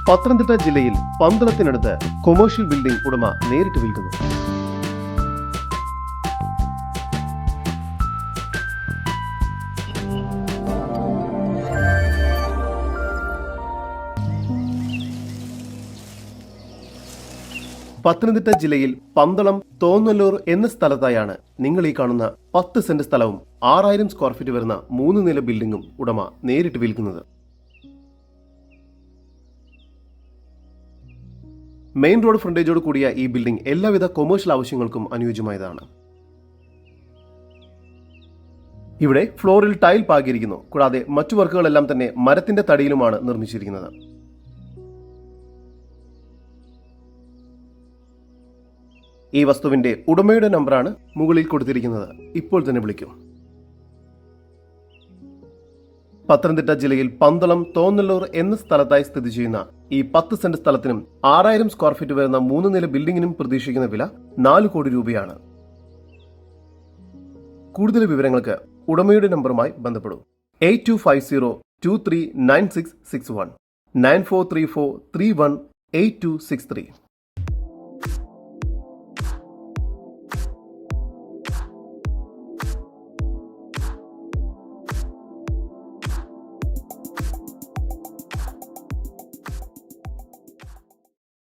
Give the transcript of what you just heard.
പത്തനംതിട്ട ജില്ലയിൽ പന്തളത്തിനടുത്ത് commercial building ഉടമ നേരിട്ട് വിൽക്കുന്നു. പത്തനംതിട്ട ജില്ലയിൽ പന്തളം തോന്നല്ലൂർ എന്ന സ്ഥലത്തായാണ് നിങ്ങൾ ഈ കാണുന്ന 10 സെന്റ് സ്ഥലവും 6000 സ്ക്വയർ ഫീറ്റ് വരുന്ന 3 നില ബിൽഡിംഗും ഉടമ നേരിട്ട് വിൽക്കുന്നത്. മെയിൻ റോഡ് ഫ്രണ്ടേജോട് കൂടിയ ഈ ബിൽഡിംഗ് എല്ലാവിധ കൊമേഴ്ഷ്യൽ ആവശ്യങ്ങൾക്കും അനുയോജ്യമായതാണ്. ഇവിടെ ഫ്ലോറിൽ ടൈൽ പാകിയിരിക്കുന്നു. കൂടാതെ മറ്റു വർക്കുകളെല്ലാം തന്നെ മരത്തിന്റെ തടിയിലുമാണ് നിർമ്മിച്ചിരിക്കുന്നത്. ഈ വസ്തുവിന്റെ ഉടമയുടെ നമ്പറാണ് മുകളിൽ കൊടുത്തിരിക്കുന്നത്. ഇപ്പോൾ തന്നെ വിളിക്കൂ. പത്തനംതിട്ട ജില്ലയിൽ പന്തളം തോന്നല്ലൂർ എന്ന സ്ഥലത്തായി സ്ഥിതി ചെയ്യുന്ന ഈ 10 സെന്റ് സ്ഥലത്തിനും 6000 സ്ക്വയർ ഫീറ്റ് വരുന്ന 3 നില ബിൽഡിംഗിനും പ്രതീക്ഷിക്കുന്ന വില 4 കോടി രൂപയാണ്. കൂടുതൽ വിവരങ്ങൾക്ക് ഉടമയുടെ നമ്പറുമായി ബന്ധപ്പെടൂ. 8250239661 9434318263.